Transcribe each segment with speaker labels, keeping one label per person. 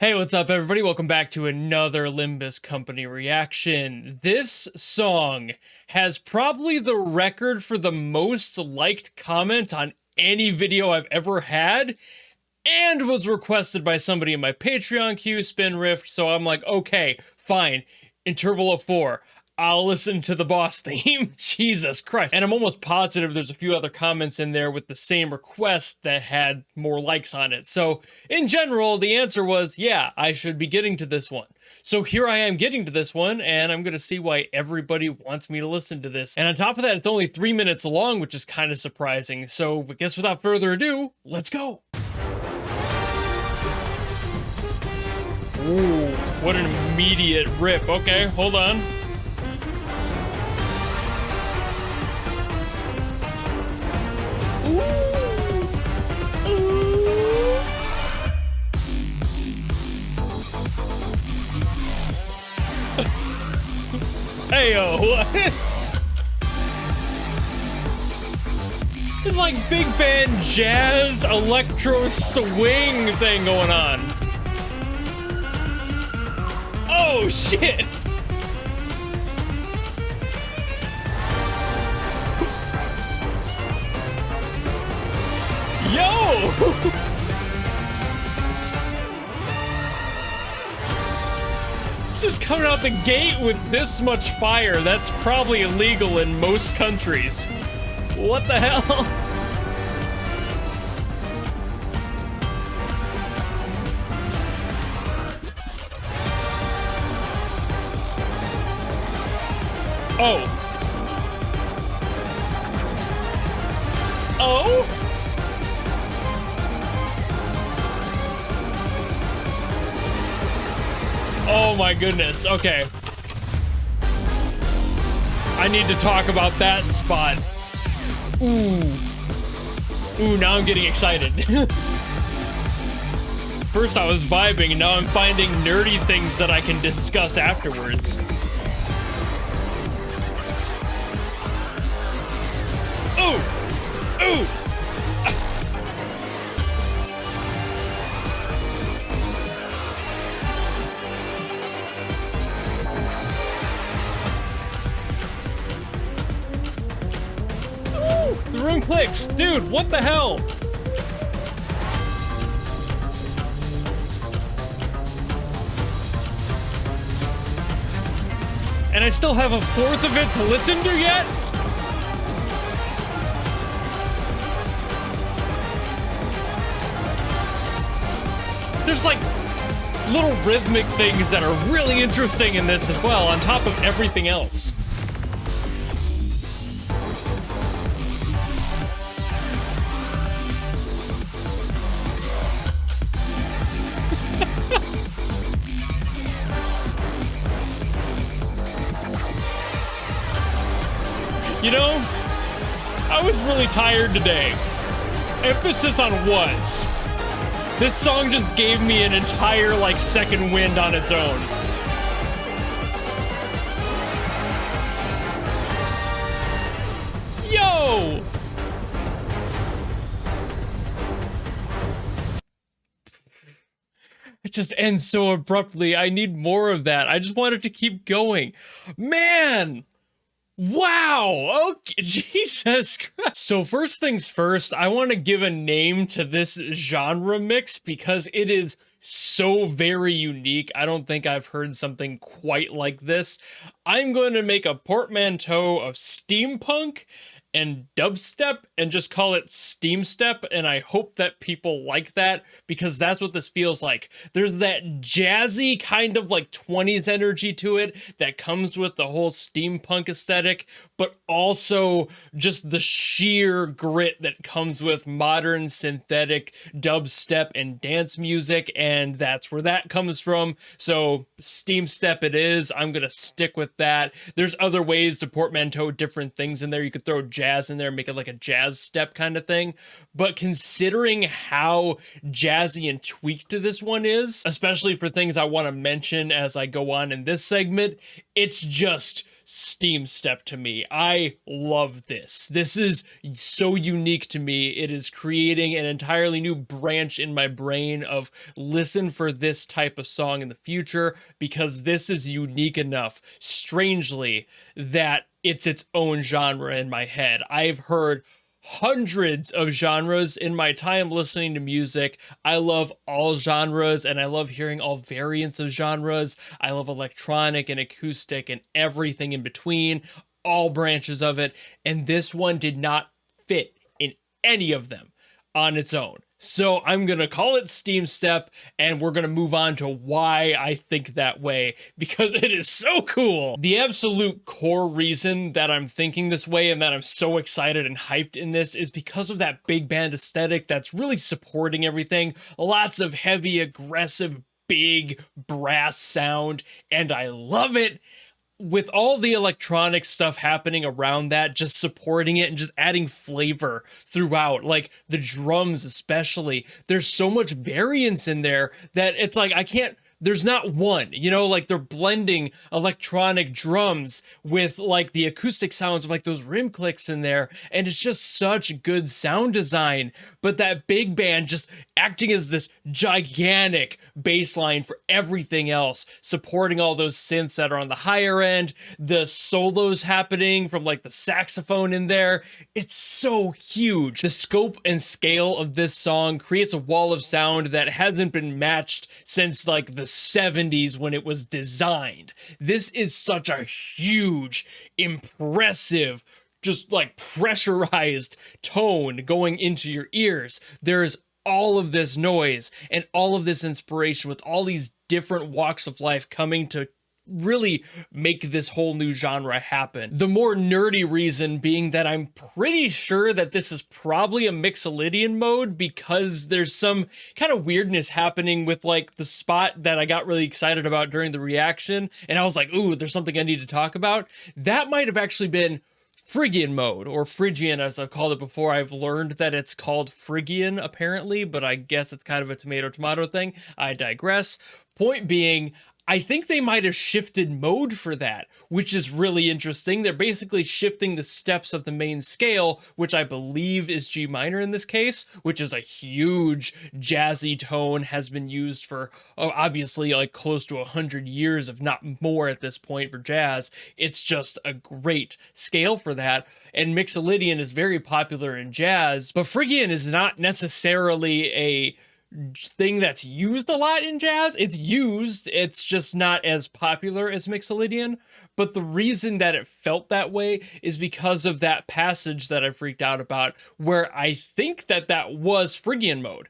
Speaker 1: Hey, what's up, everybody? Welcome back to another Limbus Company reaction. This song has probably the record for the most liked comment on any video I've ever had, and was requested by somebody in my Patreon queue, Spin Rift, so I'm like, okay, fine, Intervallo 4. I'll listen to the boss theme. Jesus Christ. And I'm almost positive there's a few other comments in there with the same request that had more likes on it. So in general, the answer was, yeah, I should be getting to this one. So here I am getting to this one, and I'm gonna see why everybody wants me to listen to this. And on top of that, it's only 3 minutes long, which is kind of surprising. So I guess without further ado, let's go. Ooh, what an immediate rip. Okay, hold on. Heyo, it's like big band jazz electro swing thing going on. Oh shit! Yo! Just coming out the gate with this much fire, that's probably illegal in most countries. What the hell? Oh. Oh? Oh my goodness, okay. I need to talk about that spot. Ooh. Ooh, now I'm getting excited. First I was vibing, and now I'm finding nerdy things that I can discuss afterwards. Ooh! Ooh! The room clicks! Dude, what the hell? And I still have a fourth of it to listen to yet? There's like little rhythmic things that are really interesting in this as well, on top of everything else. You know, I was really tired today. Emphasis on was. This song just gave me an entire, like, second wind on its own. Yo! It just ends so abruptly. I need more of that. I just want it to keep going. Man! Wow! Okay, Jesus Christ. So first things first, I want to give a name to this genre mix because it is so very unique. I don't think I've heard something quite like this. I'm going to make a portmanteau of steampunk and dubstep and just call it steam step, and I hope that people like that because that's what this feels like. There's that jazzy kind of like 20s energy to it that comes with the whole steampunk aesthetic, but also just the sheer grit that comes with modern synthetic dubstep and dance music, and that's where that comes from. So steam step it is. I'm gonna stick with that. There's other ways to portmanteau different things in there. You could throw jazz in there, make it like a jazz step kind of thing. But considering how jazzy and tweaked this one is, especially for things I want to mention as I go on in this segment, it's just steam step to me. I love this. This is so unique to me. It is creating an entirely new branch in my brain of listen for this type of song in the future, because this is unique enough, strangely, that it's its own genre in my head. I've heard hundreds of genres in my time listening to music. I love all genres, and I love hearing all variants of genres. I love electronic and acoustic and everything in between, all branches of it, and this one did not fit in any of them on its own. So I'm gonna call it Steam Step, and we're gonna move on to why I think that way, because it is so cool. The absolute core reason that I'm thinking this way and that I'm so excited and hyped in this is because of that big band aesthetic that's really supporting everything. Lots of heavy, aggressive, big brass sound, and I love it. With all the electronic stuff happening around that, just supporting it and just adding flavor throughout, like the drums especially, there's so much variance in there that it's like there's not one, like they're blending electronic drums with like the acoustic sounds of like those rim clicks in there, and it's just such good sound design. But that big band just acting as this gigantic bass line for everything else, supporting all those synths that are on the higher end, the solos happening from like the saxophone in there. It's so huge. The scope and scale of this song creates a wall of sound that hasn't been matched since like the 70s when it was designed. This is such a huge, impressive, just like pressurized tone going into your ears. There's all of this noise and all of this inspiration with all these different walks of life coming to really make this whole new genre happen. The more nerdy reason being that I'm pretty sure that this is probably a Mixolydian mode, because there's some kind of weirdness happening with like the spot that I got really excited about during the reaction, and I was like, ooh, there's something I need to talk about. That might have actually been Phrygian mode, or Phrygian as I've called it before. I've learned that it's called Phrygian apparently, but I guess it's kind of a tomato thing. I digress. Point being, I think they might have shifted mode for that, which is really interesting. They're basically shifting the steps of the main scale, which I believe is G minor in this case, which is a huge jazzy tone, has been used for obviously like close to 100 years, if not more at this point for jazz. It's just a great scale for that. And Mixolydian is very popular in jazz, but Phrygian is not necessarily a thing that's used a lot in jazz. It's used, it's just not as popular as Mixolydian. But the reason that it felt that way is because of that passage that I freaked out about, where I think that was Phrygian mode,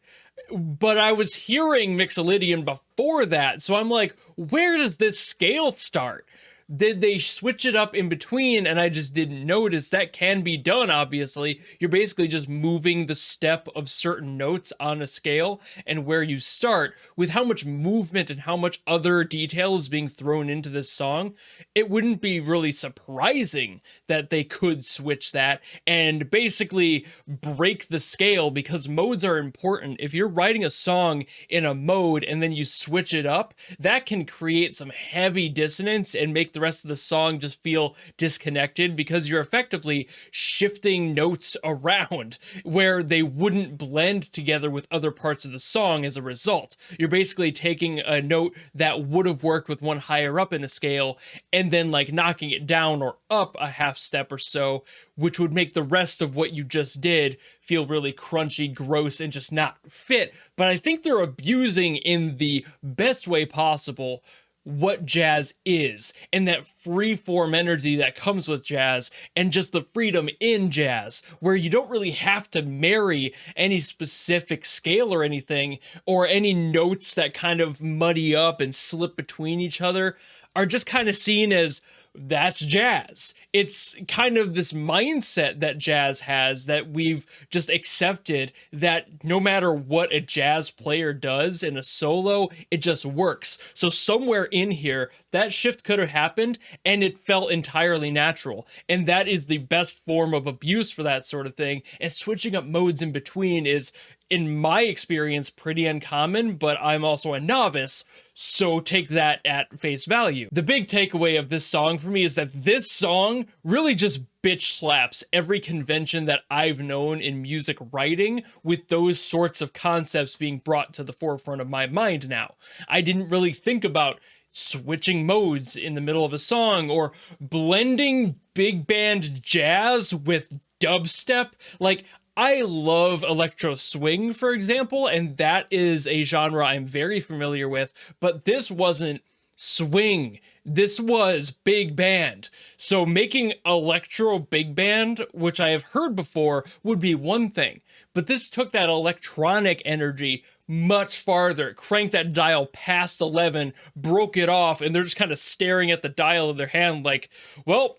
Speaker 1: but I was hearing Mixolydian before that, so I'm like, where does this scale start? Did they switch it up in between and I just didn't notice? That can be done, obviously. You're basically just moving the step of certain notes on a scale and where you start. With how much movement and how much other detail is being thrown into this song, it wouldn't be really surprising that they could switch that and basically break the scale, because modes are important. If you're writing a song in a mode and then you switch it up, that can create some heavy dissonance and make the rest of the song just feel disconnected, because you're effectively shifting notes around where they wouldn't blend together with other parts of the song as a result. You're basically taking a note that would have worked with one higher up in a scale and then like knocking it down or up a half step or so, which would make the rest of what you just did feel really crunchy, gross, and just not fit. But I think they're abusing in the best way possible what jazz is, and that free form energy that comes with jazz, and just the freedom in jazz, where you don't really have to marry any specific scale or anything, or any notes that kind of muddy up and slip between each other are just kind of seen as that's jazz. It's kind of this mindset that jazz has that we've just accepted, that no matter what a jazz player does in a solo, it just works. So somewhere in here, that shift could have happened and it felt entirely natural. And that is the best form of abuse for that sort of thing. And switching up modes in between is, in my experience, pretty uncommon, but I'm also a novice. So take that at face value. The big takeaway of this song for me is that this song really just bitch slaps every convention that I've known in music writing, with those sorts of concepts being brought to the forefront of my mind now. I didn't really think about switching modes in the middle of a song or blending big band jazz with dubstep. Like, I love electro swing, for example, and that is a genre I'm very familiar with, but this wasn't swing. This was big band. So making electro big band, which I have heard before, would be one thing, but this took that electronic energy much farther, cranked that dial past 11, broke it off, and they're just kind of staring at the dial of their hand like, well,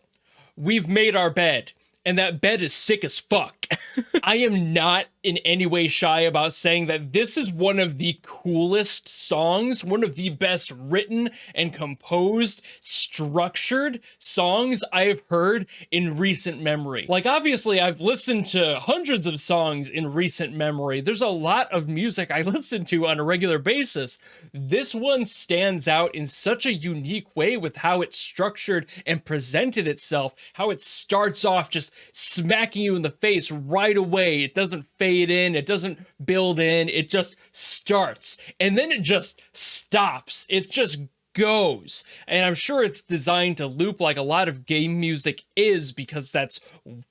Speaker 1: we've made our bed. And that bed is sick as fuck. I am not in any way shy about saying that this is one of the coolest songs, one of the best written and composed, structured songs I've heard in recent memory. Like, obviously, I've listened to hundreds of songs in recent memory. There's a lot of music I listen to on a regular basis. This one stands out in such a unique way with how it's structured and presented itself, how it starts off just smacking you in the face right away. It doesn't fade in, it doesn't build in, it just starts, and then it just stops. It just goes. And I'm sure it's designed to loop like a lot of game music is, because that's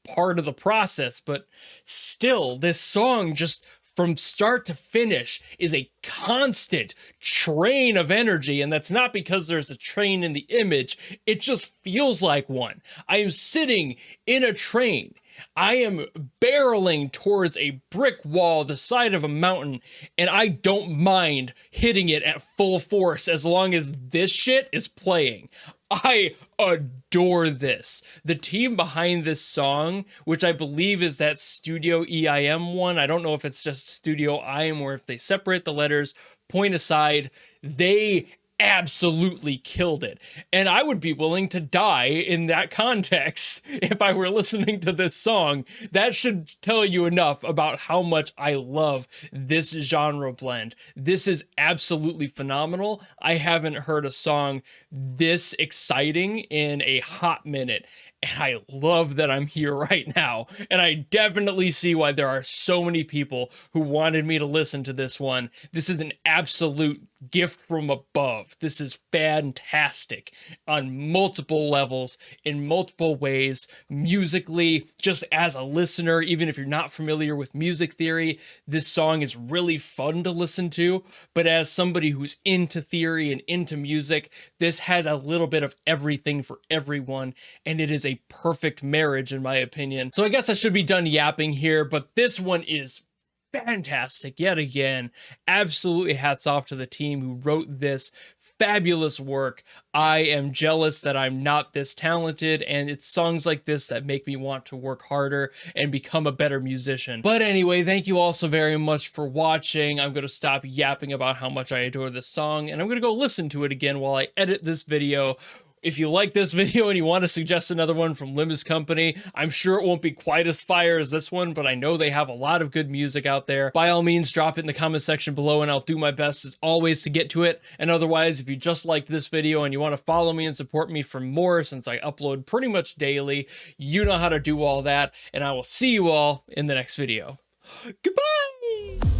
Speaker 1: part of the process, but still, this song just from start to finish is a constant train of energy, and that's not because there's a train in the image, it just feels like one. I am sitting in a train. I am barreling towards a brick wall, the side of a mountain, and I don't mind hitting it at full force as long as this shit is playing. I adore this. The team behind this song, which I believe is that Studio EIM one, I don't know if it's just Studio IM or if they separate the letters, point aside, they absolutely killed it. And I would be willing to die in that context if I were listening to this song. That should tell you enough about how much I love this genre blend. This is absolutely phenomenal. I haven't heard a song this exciting in a hot minute. And I love that I'm here right now. And I definitely see why there are so many people who wanted me to listen to this one. This is an absolute gift from above. This is fantastic on multiple levels, in multiple ways, musically, just as a listener, even if you're not familiar with music theory, this song is really fun to listen to. But as somebody who's into theory and into music, this has a little bit of everything for everyone, and it is a perfect marriage in my opinion. So I guess I should be done yapping here, but this one is fantastic yet again. Absolutely hats off to the team who wrote this fabulous work. I am jealous that I'm not this talented, and it's songs like this that make me want to work harder and become a better musician. But anyway, thank you all so very much for watching. I'm going to stop yapping about how much I adore this song, and I'm going to go listen to it again while I edit this video. If you like this video and you want to suggest another one from Limbus Company, I'm sure it won't be quite as fire as this one, but I know they have a lot of good music out there. By all means, drop it in the comment section below and I'll do my best as always to get to it. And otherwise, if you just liked this video and you want to follow me and support me for more, since I upload pretty much daily, you know how to do all that, and I will see you all in the next video. Goodbye!